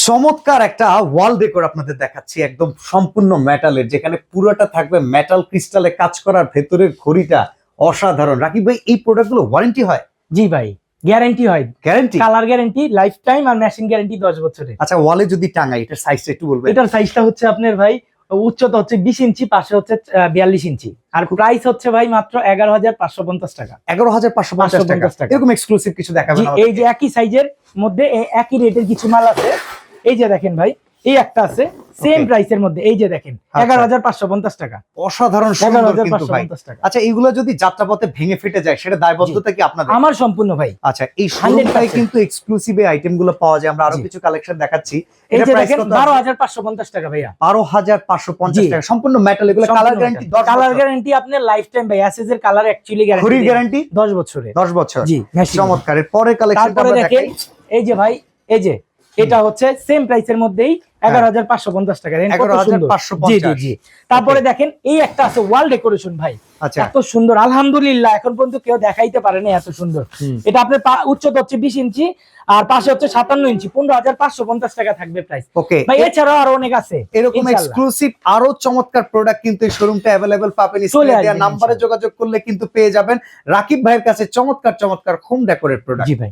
চমৎকার একটা ওয়াল ডেকোর আপনাদের দেখাচ্ছি, একদম সম্পূর্ণ মেটালের, যেখানে পুরোটা থাকবে মেটাল ক্রিস্টালে কাজ করার, ভেতরের ঘড়িটা অসাধারণ। রাকিব ভাই, এই প্রোডাক্টগুলো ওয়ারেন্টি হয়? জি ভাই, গ্যারান্টি হয়। Guarantee, colour guarantee, lifetime আর মেশিন গ্যারান্টি 10 বছরের। আচ্ছা, ওয়ালে যদি টাঙাই, এটার সাইজটা একটু বলবেন? এটার সাইজটা হচ্ছে আপনার ভাই, উচ্চতা হচ্ছে 20 ইঞ্চি, পাশে হচ্ছে 42 ইঞ্চি, আর প্রাইস হচ্ছে ভাই মাত্র 11,550 টাকা। 11,550 টাকা। এরকম এক্সক্লুসিভ কিছু দেখাবেন? এই যে একই সাইজের মধ্যে একই রেটের কিছু মাল আছে। এই যে দেখেন ভাই, এই একটা আছে সেম প্রাইসের মধ্যে, এই যে দেখেন 11,550 টাকা। অসাধারণ সুন্দর কিন্তু ভাই। 11,550 টাকা। আচ্ছা, এইগুলো যদি যাত্রাপথে ভেঙে ফেটে যায়, সেটা দায়বদ্ধতা কি আপনাদের? আমার সম্পূর্ণ ভাই। আচ্ছা, এই শোরুমটায় কিন্তু এক্সক্লুসিভ এই আইটেমগুলো পাওয়া যায়। আমরা আরো কিছু কালেকশন দেখাচ্ছি। এই যে দেখেন 12,550 টাকা ভাইয়া। 12,550 টাকা, সম্পূর্ণ মেটাল। এগুলো কালার গ্যারান্টি 10 বছর। কালার গ্যারান্টি আপনার লাইফ টাইম ভাই। এসএস এর কালার অ্যাকচুয়ালি গ্যারান্টি, ঘড়ির গ্যারান্টি 10 বছরের। 10 বছর। জি, চমৎকার। এর পরের কালেকশনটা তারপরে আমরা দেখেন, দেখাই। এই যে ভাই, এই যে এটা হচ্ছে সেম প্রাইসের মধ্যেই 11,550 টাকা। 11,550। জি জি জি। তারপরে দেখেন, এই একটা আছে ওয়াল ডেকোরেশন ভাই। আচ্ছা, এত সুন্দর, আলহামদুলিল্লাহ এখন পর্যন্ত কেউ দেখাইতে পারেনি এত সুন্দর। এটা আপনার উচ্চতা হচ্ছে 20 ইঞ্চি আর পাশে হচ্ছে 57 ইঞ্চি। 15,550 টাকা থাকবে প্রাইস। ওকে ভাই, এছাড়াও আরো অনেক আছে এরকম এক্সক্লুসিভ আরো চমৎকার প্রোডাক্ট কিন্তু এই শোরুমটা अवेलेबल পাবেন। স্ক্রিনে দেওয়া নম্বরে যোগাযোগ করলে কিন্তু পেয়ে যাবেন রাকিব ভাইয়ের কাছে চমৎকার চমৎকার হোম ডেকোরেট প্রোডাক্ট। জি ভাই।